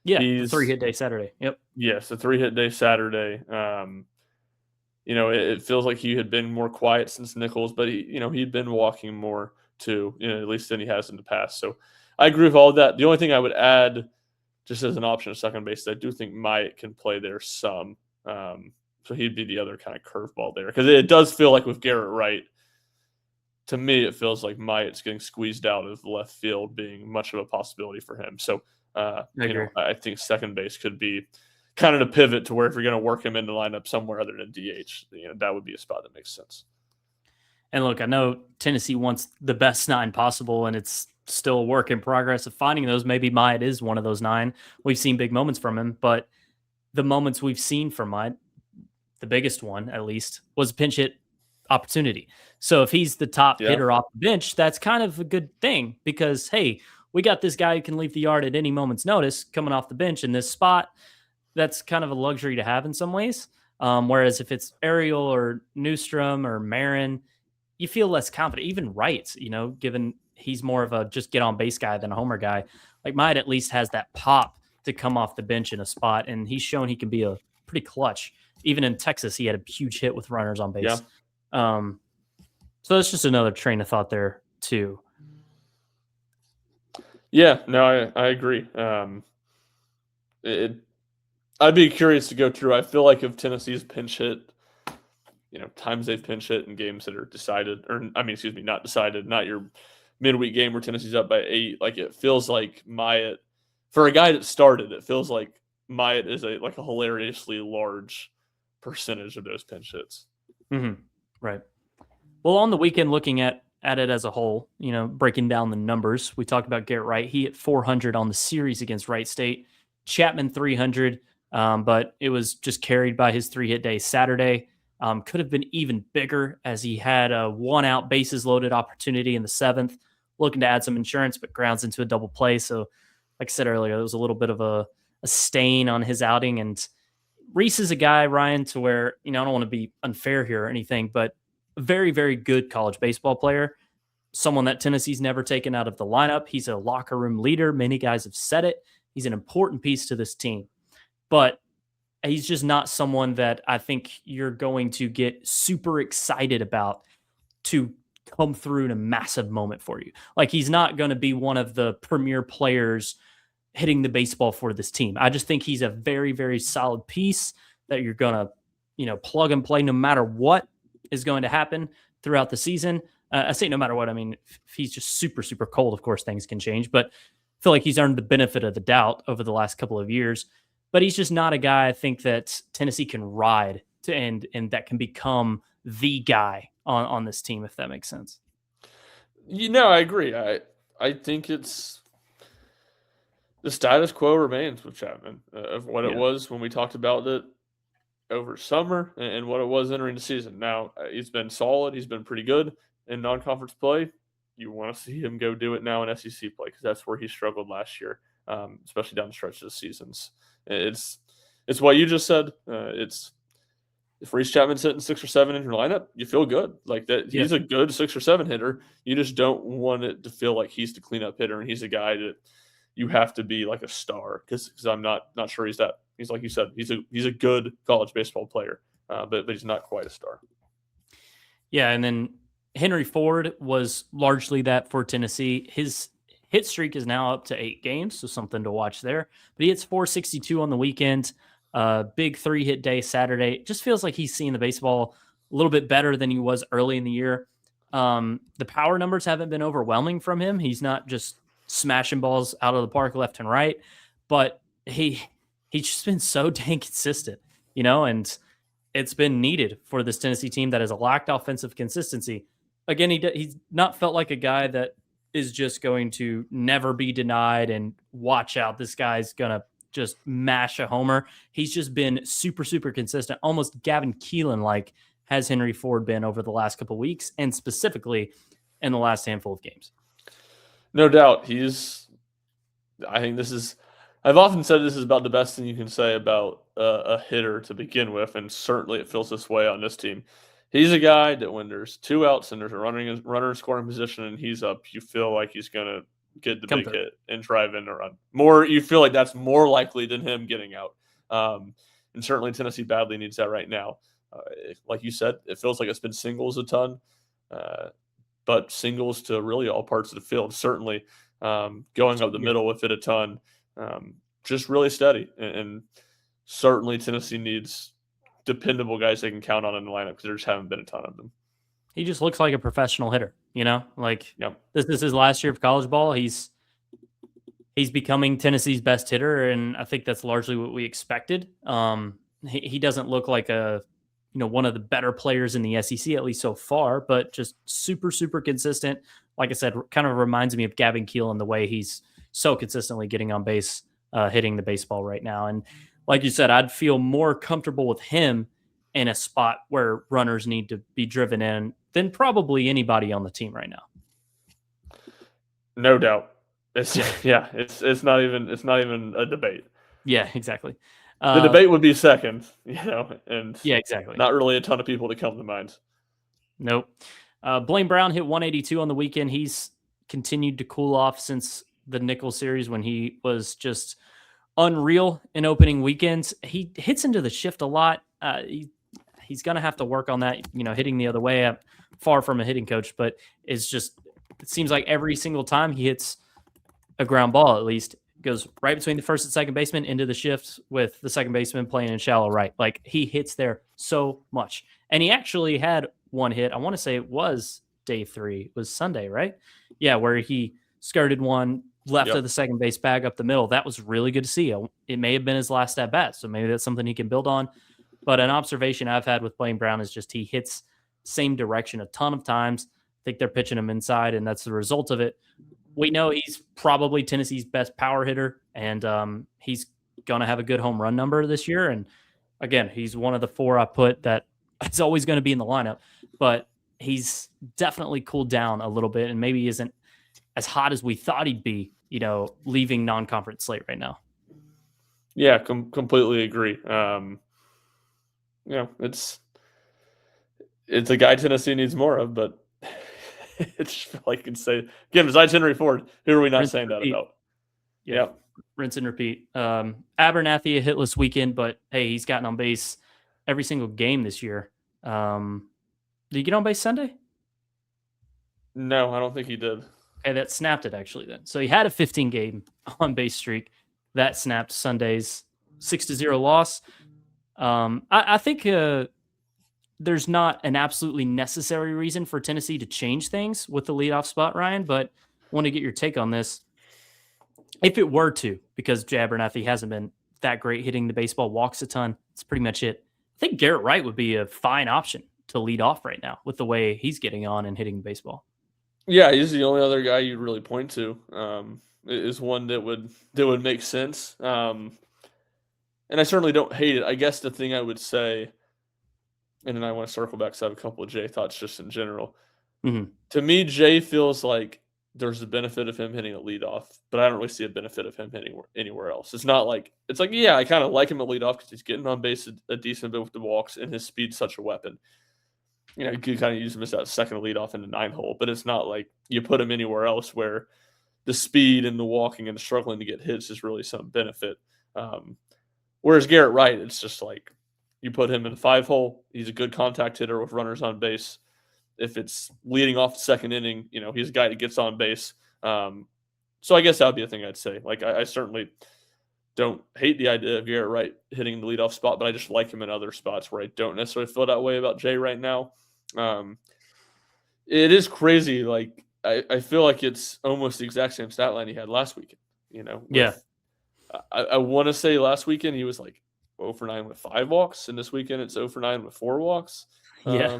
3-hit day Saturday. Yep. Yes, the 3-hit day Saturday. It feels like he had been more quiet since Nichols, but he'd been walking more too, at least than he has in the past. So I agree with all of that. The only thing I would add, just as an option at second base, I do think Myatt can play there some. So he'd be the other kind of curveball there, because it does feel like with Garrett Wright, to me, it feels like Myatt's getting squeezed out of left field being much of a possibility for him. So, I think second base could be kind of the pivot to where if you're going to work him in the lineup somewhere other than DH, that would be a spot that makes sense. And look, I know Tennessee wants the best 9 possible, and it's still a work in progress of finding those. Maybe Myatt is one of those 9. We've seen big moments from him, but the moments we've seen from Myatt, the biggest one at least, was a pinch hit opportunity. So if he's the top hitter off the bench, that's kind of a good thing, because, hey, we got this guy who can leave the yard at any moment's notice coming off the bench in this spot. That's kind of a luxury to have in some ways. Whereas if it's Ariel or Newstrom or Marin, you feel less confident. Even Wright, given he's more of a just get on base guy than a homer guy. Like Myatt at least has that pop to come off the bench in a spot, and he's shown he can be a pretty clutch. Even in Texas, he had a huge hit with runners on base. Yeah. So that's just another train of thought there too. Yeah, no, I agree. I'd be curious to go through. I feel like if Tennessee's pinch hit, times they've pinch hit in games that are decided, not decided, not your midweek game where Tennessee's up by 8. Like, it feels like Myatt, for a guy that started, it feels like Myatt is a hilariously large percentage of those pinch hits. Mm-hmm. Right. Well, on the weekend, looking at it as a whole, breaking down the numbers, we talked about Garrett Wright. He hit 400 on the series against Wright State. Chapman 300, but it was just carried by his 3-hit day Saturday. Could have been even bigger as he had a 1-out bases loaded opportunity in the 7th, looking to add some insurance, but grounds into a double play. So, like I said earlier, there was a little bit of a stain on his outing. And Reese is a guy, Ryan, to where, I don't want to be unfair here or anything, but a very, very good college baseball player, someone that Tennessee's never taken out of the lineup. He's a locker room leader. Many guys have said it. He's an important piece to this team, but he's just not someone that I think you're going to get super excited about to come through in a massive moment for you. Like, he's not going to be one of the premier players hitting the baseball for this team. I just think he's a very, very solid piece that you're going to, plug and play no matter what is going to happen throughout the season. I say no matter what. I mean, if he's just super, super cold, of course, things can change. But I feel like he's earned the benefit of the doubt over the last couple of years. But he's just not a guy I think that Tennessee can ride to end and that can become the guy on this team, if that makes sense. I agree. I think it's the status quo remains with Chapman of what it was when we talked about it over summer and what it was entering the season. Now, he's been solid. He's been pretty good in non-conference play. You want to see him go do it now in SEC play because that's where he struggled last year, especially down the stretch of the seasons. It's what you just said. It's if Reese Chapman's hitting 6 or 7 in your lineup, you feel good. Like that, he's a good 6 or 7 hitter. You just don't want it to feel like he's the cleanup hitter and he's a guy that you have to be like a star because I'm not sure he's that. He's like you said, he's a good college baseball player, but he's not quite a star. Yeah, and then Henry Ford was largely that for Tennessee. His hit streak is now up to 8 games, so something to watch there. But he hits 462 on the weekend. Big 3-hit day Saturday. It just feels like he's seeing the baseball a little bit better than he was early in the year. The power numbers haven't been overwhelming from him. He's not just smashing balls out of the park left and right, but he's just been so dang consistent, and it's been needed for this Tennessee team that has lacked offensive consistency. Again, he's not felt like a guy that is just going to never be denied and watch out, this guy's going to just mash a homer. He's just been super, super consistent, almost Gavin Keelan-like has Henry Ford been over the last couple of weeks, and specifically in the last handful of games. No doubt. I've often said this is about the best thing you can say about a hitter to begin with, and certainly it feels this way on this team. He's a guy that when there's 2 outs and there's a runner in scoring position and he's up, you feel like he's going to get the big hit and drive in a run. You feel like that's more likely than him getting out. And certainly Tennessee badly needs that right now. Like you said, it feels like it's been singles a ton, but singles to really all parts of the field. Certainly going up the middle with it a ton, just really steady. And certainly Tennessee needs dependable guys they can count on in the lineup because there just haven't been a ton of them. He just looks like a professional hitter, This is his last year of college ball. He's becoming Tennessee's best hitter, and I think that's largely what we expected. He doesn't look like one of the better players in the SEC, at least so far, but just super, super consistent. Like I said, kind of reminds me of Gavin Keelan, the way he's so consistently getting on base, hitting the baseball right now. And like you said, I'd feel more comfortable with him in a spot where runners need to be driven in than probably anybody on the team right now. No doubt. It's not even a debate. Yeah, exactly. The debate would be second, and yeah, exactly. Not really a ton of people to come to mind. Nope. Blaine Brown hit 182 on the weekend. He's continued to cool off since the Nichols series when he was just unreal in opening weekends. He hits into the shift a lot. He's going to have to work on that, hitting the other way. I'm far from a hitting coach, but it seems like every single time he hits a ground ball, at least, goes right between the first and second baseman into the shift with the second baseman playing in shallow right. Like, he hits there so much. And he actually had one hit. I want to say it was day 3. It was Sunday, right? Yeah, where he skirted one, left Yep. of the second base bag up the middle. That was really good to see. It may have been his last at bat, so maybe that's something he can build on. But an observation I've had with Blaine Brown is just he hits same direction a ton of times. I think they're pitching him inside, and that's the result of it. We know he's probably Tennessee's best power hitter, and he's going to have a good home run number this year. And again, he's one of the 4 I put that it's always going to be in the lineup, but he's definitely cooled down a little bit and maybe isn't as hot as we thought he'd be, leaving non-conference slate right now. Yeah, completely agree. It's a guy Tennessee needs more of, but it's like you can say again, besides Henry Ford, who are we not saying that about? Yeah. Rinse and repeat. Abernathy a hitless weekend, but hey, he's gotten on base every single game this year. Did he get on base Sunday? No, I don't think he did. Okay, that snapped it actually then. So he had a 15 game on base streak. That snapped Sunday's 6-0 loss. I think there's not an absolutely necessary reason for Tennessee to change things with the leadoff spot, Ryan, but I want to get your take on this. If it were to, because Jay Abernathy hasn't been that great hitting the baseball, walks a ton, that's pretty much it. I think Garrett Wright would be a fine option to lead off right now with the way he's getting on and hitting the baseball. Yeah, he's the only other guy you'd really point to. Is one that would make sense. And I certainly don't hate it. I guess the thing I would say, and then I want to circle back because I have a couple of Jay thoughts just in general. Mm-hmm. To me, Jay feels like there's a benefit of him hitting a leadoff, but I don't really see a benefit of him hitting anywhere else. It's like, yeah, I kind of like him at leadoff because he's getting on base a decent bit with the walks, and his speed's such a weapon. You could kind of use him as that second leadoff in the 9-hole, but it's not like you put him anywhere else where the speed and the walking and the struggling to get hits is really some benefit. Whereas Garrett Wright, it's just like you put him in the 5-hole, he's a good contact hitter with runners on base. If it's leading off the second inning, he's a guy that gets on base. So I guess that would be a thing I'd say. Like, I certainly don't hate the idea of Garrett Wright hitting the leadoff spot, but I just like him in other spots where I don't necessarily feel that way about Jay right now. It is crazy. Like, I feel like it's almost the exact same stat line he had last weekend. Yeah. I want to say last weekend he was like 0 for 9 with 5 walks, and this weekend it's 0 for 9 with 4 walks. Yeah.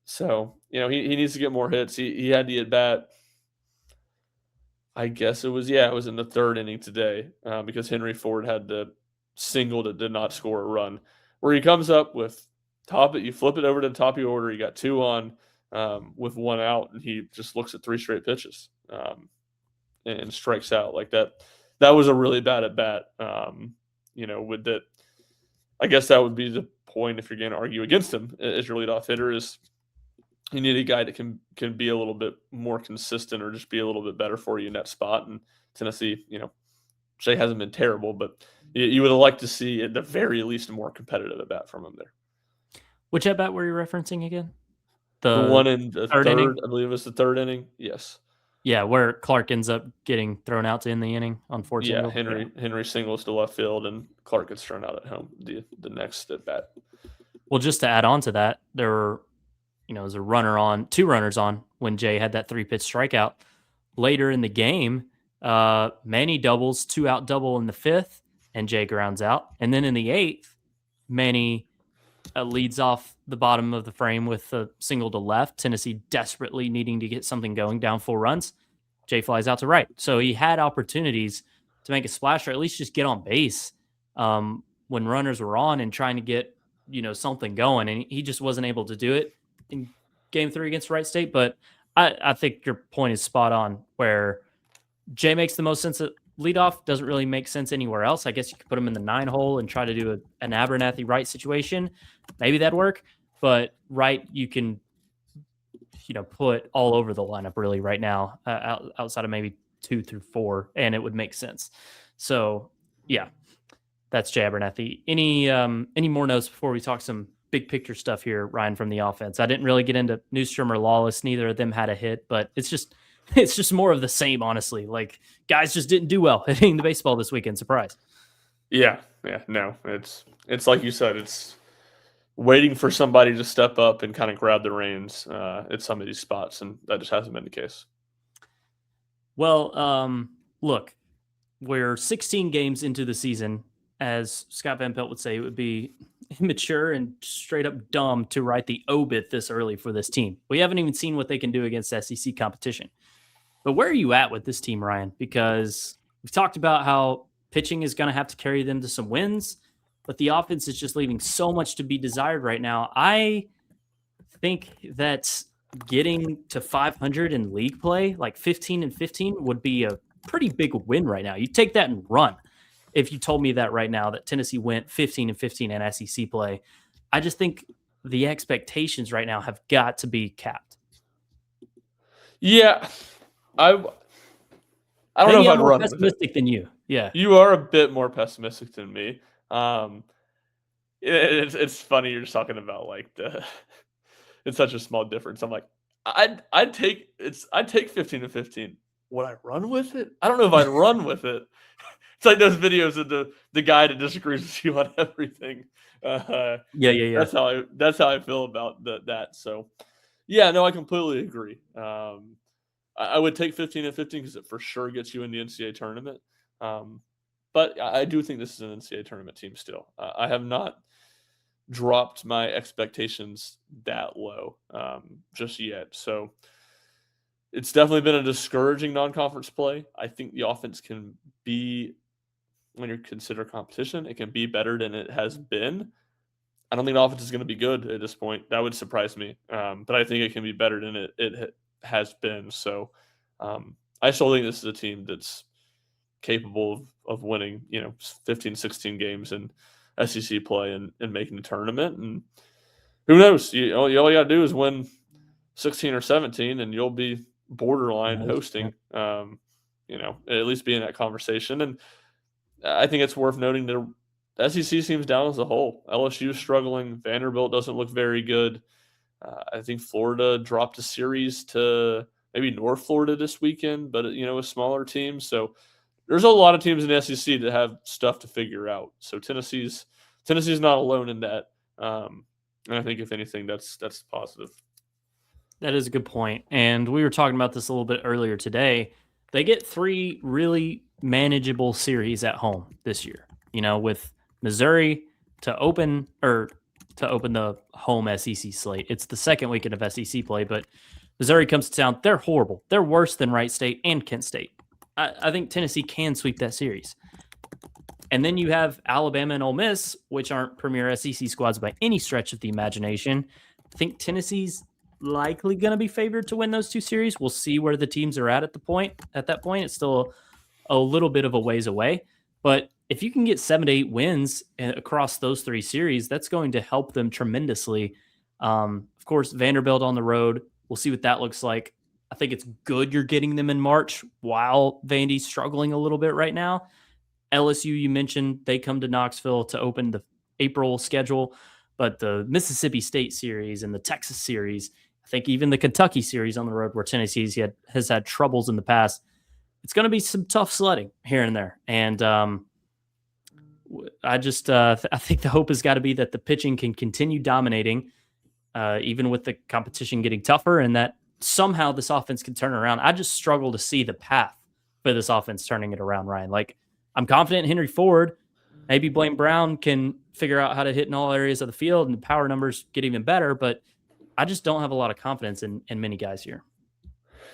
So, he needs to get more hits. He had the at-bat. I guess it was in the 3rd inning today because Henry Ford had the single that did not score a run, where he comes up with you flip it over to the top of your order. You got 2 on with 1 out, and he just looks at 3 straight pitches and strikes out like that. That was a really bad at bat. With that, I guess that would be the point if you're going to argue against him as your leadoff hitter is you need a guy that can be a little bit more consistent or just be a little bit better for you in that spot. And Tennessee, Jay hasn't been terrible, but you would have liked to see at the very least a more competitive at bat from him there. Which at bat were you referencing again? The one in the third inning? I believe it was the 3rd inning. Yes. Yeah, where Clark ends up getting thrown out to end the inning on 14. Yeah, Henry singles to left field, and Clark gets thrown out at home the next at bat. Well, just to add on to that, there were, was a runner on, 2 runners on when Jay had that 3-pitch strikeout. Later in the game, Manny doubles, 2-out double in the 5th, and Jay grounds out. And then in the 8th, Manny leads off the bottom of the frame with a single to left. Tennessee desperately needing to get something going, down 4 runs. Jay flies out to right. So he had opportunities to make a splash or at least just get on base when runners were on and trying to get, something going. And he just wasn't able to do it in game 3 against Wright State. But I think your point is spot on where Jay makes the most sense at leadoff, doesn't really make sense anywhere else. I guess you could put him in the 9-hole and try to do an Abernathy Wright situation. Maybe that'd work. But Wright, you can, put all over the lineup really right now, outside of maybe 2 through 4, and it would make sense. So, yeah, that's Jay Abernathy. Any more notes before we talk some big picture stuff here, Ryan, from the offense? I didn't really get into Newstrom or Lawless. Neither of them had a hit, but it's just more of the same, honestly. Like, guys just didn't do well hitting the baseball this weekend. Surprise. Yeah. No, it's like you said, it's waiting for somebody to step up and kind of grab the reins at some of these spots, and that just hasn't been the case. Well, look, we're 16 games into the season. As Scott Van Pelt would say, it would be immature and straight up dumb to write the obit this early for this team. We haven't even seen what they can do against SEC competition. But where are you at with this team, Ryan? Because we've talked about how pitching is going to have to carry them to some wins, but the offense is just leaving so much to be desired right now. I think that getting to 500 in league play, like 15-15, would be a pretty big win right now. You take that and run. If you told me that right now, that Tennessee went 15-15 in SEC play, I just think the expectations right now have got to be capped. Yeah, I don't know Maybe if I'm I'd more run with it. pessimistic than you. Yeah. You are a bit more pessimistic than me. It's funny you're just talking about like the it's such a small difference. I'm like, I'd take 15-15. Would I run with it? I don't know if I'd run with it. It's like those videos of the guy that disagrees with you on everything. Yeah. That's how I feel about that. So yeah, no, I completely agree. I would take 15-15 because it for sure gets you in the NCAA tournament. But I do think this is an NCAA tournament team still. I have not dropped my expectations that low just yet. So it's definitely been a discouraging non-conference play. I think the offense can be, when you consider competition, it can be better than it has been. I don't think the offense is going to be good at this point. That would surprise me. But I think it can be better than it has been. So I still think this is a team that's capable of winning, 15, 16 games in SEC play and making the tournament. And who knows? All you got to do is win 16 or 17, and you'll be borderline Nice. hosting. At least be in that conversation. And I think it's worth noting that SEC seems down as a whole. LSU is struggling. Vanderbilt doesn't look very good. I think Florida dropped a series to maybe North Florida this weekend, but a smaller team. So there's a lot of teams in the SEC that have stuff to figure out. So Tennessee's not alone in that. And I think if anything, that's positive. That is a good point. And we were talking about this a little bit earlier today. They get 3 really manageable series at home this year, with Missouri to open the home SEC slate. It's the second weekend of SEC play, but Missouri comes to town. They're horrible. They're worse than Wright State and Kent State. I think Tennessee can sweep that series. And then you have Alabama and Ole Miss, which aren't premier SEC squads by any stretch of the imagination. I think Tennessee's likely going to be favored to win those 2 series. We'll see where the teams are at that point. It's still a little bit of a ways away. But if you can get 7 to 8 wins across those 3 series, that's going to help them tremendously. Of course, Vanderbilt on the road. We'll see what that looks like. I think it's good you're getting them in March while Vandy's struggling a little bit right now. LSU, you mentioned, they come to Knoxville to open the April schedule, but the Mississippi State series and the Texas series, I think even the Kentucky series on the road where Tennessee has had troubles in the past, it's going to be some tough sledding here and there. And I think the hope has got to be that the pitching can continue dominating, even with the competition getting tougher, and that somehow this offense can turn around. I just struggle to see the path for this offense turning it around, Ryan. Like, I'm confident in Henry Ford. Maybe Blaine Brown can figure out how to hit in all areas of the field and the power numbers get even better, but I just don't have a lot of confidence in many guys here.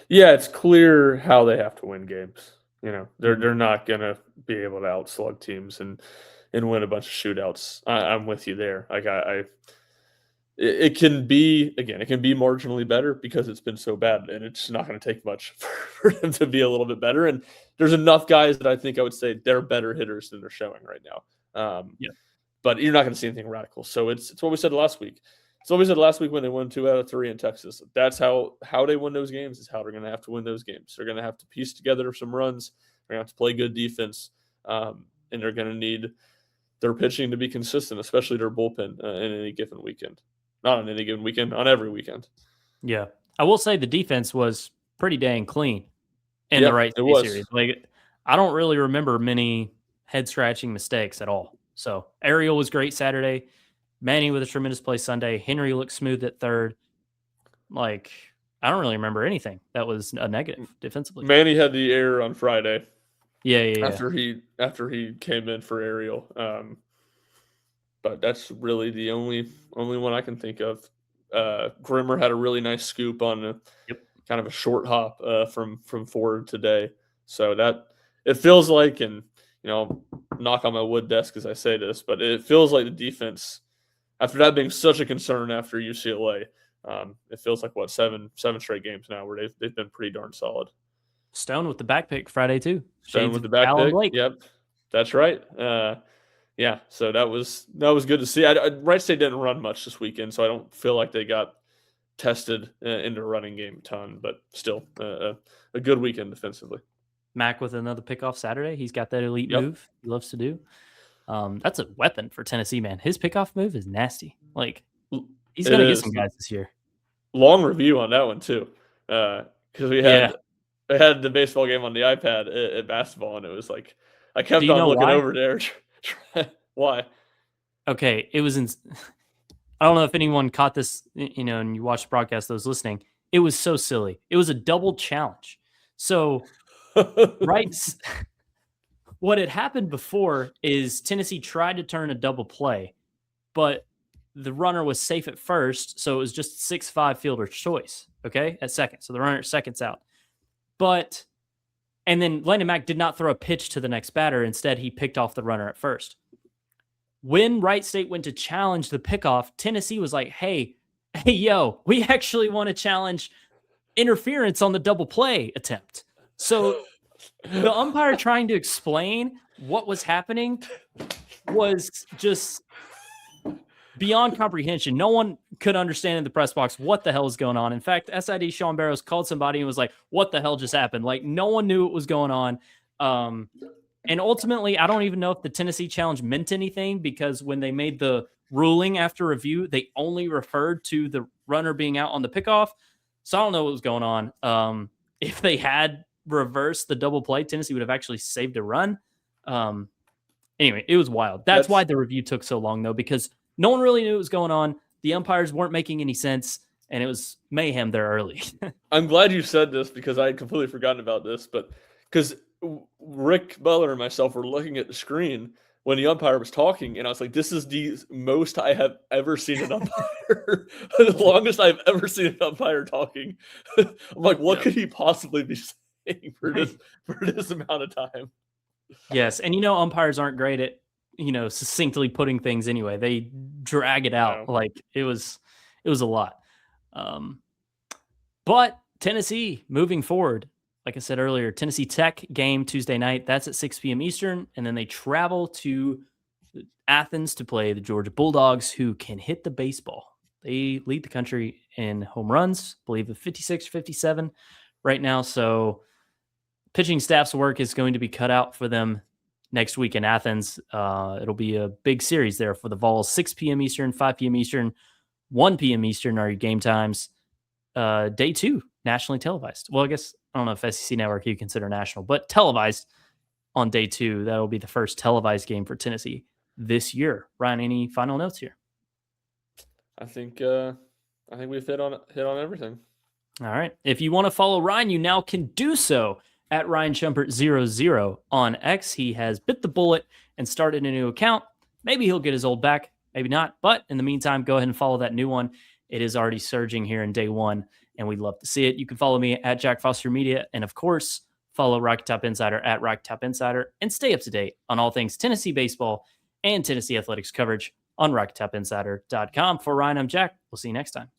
Yeah, it's clear how they have to win games. They're not gonna be able to outslug teams and win a bunch of shootouts. I'm with you there. Like it can be marginally better because it's been so bad, and it's not going to take much for them to be a little bit better. And there's enough guys that I think I would say they're better hitters than they're showing right now. But you're not going to see anything radical. So it's what we said last week. It's what we said last week when they won 2 out of 3 in Texas. That's how they win those games. Is how they're going to have to win those games. They're going to have to piece together some runs. They're going to have to play good defense, and they're going to need their pitching to be consistent, especially their bullpen in any given weekend. Not on any given weekend, on every weekend. Yeah. I will say the defense was pretty dang clean in the Wright State series. Like, I don't really remember many head-scratching mistakes at all. So Ariel was great Saturday. Manny with a tremendous play Sunday. Henry looked smooth at third. Like, I don't really remember anything that was a negative defensively. Manny had the error on Friday Yeah. after he came in for Ariel. But that's really the only one I can think of. Grimmer had a really nice scoop on Yep. kind of a short hop from forward today. So that it feels like, and knock on my wood desk as I say this, but it feels like the defense, after that being such a concern after UCLA, it feels like seven straight games now where they've been pretty darn solid. Stone with the back pick Friday too. Stone Shades with of the back Allen pick. Blake. Yep, that's right. Yeah, so that was good to see. Wright State didn't run much this weekend, so I don't feel like they got tested in the running game a ton, but still a good weekend defensively. Mac with another pickoff Saturday. He's got that elite Yep. move he loves to do. That's a weapon for Tennessee, man. His pickoff move is nasty. Like, he's going to get some guys this year. Long review on that one, too, because we had the baseball game on the iPad at basketball, and it was like I kept on looking over there. Why? Okay, it was I don't know if anyone caught this, and you watched the broadcast, those listening. It was so silly. It was a double challenge. So, right, what had happened before is Tennessee tried to turn a double play, but the runner was safe at first, so it was just 6-5 fielder's choice, okay, at second. So the runner at second's out. And then Landon Mack did not throw a pitch to the next batter. Instead, he picked off the runner at first. When Wright State went to challenge the pickoff, Tennessee was like, hey, yo, we actually want to challenge interference on the double play attempt. So the umpire trying to explain what was happening was just beyond comprehension. No one could understand in the press box what the hell is going on. In fact, SID Sean Barrows called somebody and was like, what the hell just happened? Like, no one knew what was going on. And ultimately, I don't even know if the Tennessee challenge meant anything, because when they made the ruling after review, they only referred to the runner being out on the pickoff. So I don't know what was going on. If they had reversed the double play, Tennessee would have actually saved a run. Anyway, it was wild. That's why the review took so long, though, because no one really knew what was going on. The umpires weren't making any sense, and it was mayhem there early. I'm glad you said this, because I had completely forgotten about this, but because Rick Butler and myself were looking at the screen when the umpire was talking, and I was like, this is the most I have ever seen an umpire, the longest I've ever seen an umpire talking. I'm like, what could he possibly be saying for this amount of time? Yes, and umpires aren't great at succinctly putting things anyway. They drag it out. Yeah. Like it was a lot. But Tennessee moving forward, like I said earlier, Tennessee Tech game Tuesday night. That's at 6 p.m. Eastern. And then they travel to Athens to play the Georgia Bulldogs, who can hit the baseball. They lead the country in home runs, I believe, 56 or 57 right now. So pitching staff's work is going to be cut out for them next week in Athens. It'll be a big series there for the Vols. 6 p.m. Eastern, 5 p.m. Eastern, 1 p.m. Eastern are your game times. Day 2, nationally televised. Well, I guess I don't know if SEC Network you consider national, but televised on day 2. That'll be the first televised game for Tennessee this year. Ryan, any final notes here? I think we've hit on everything. All right. If you want to follow Ryan, you now can do so at Ryan Chumpert00 on X. He has bit the bullet and started a new account. Maybe he'll get his old back, maybe not. But in the meantime, go ahead and follow that new one. It is already surging here in day 1, and we'd love to see it. You can follow me at Jack Foster Media, and of course, follow Rocky Top Insider at Rocky Top Insider, and stay up to date on all things Tennessee baseball and Tennessee athletics coverage on RockyTopInsider.com. For Ryan, I'm Jack. We'll see you next time.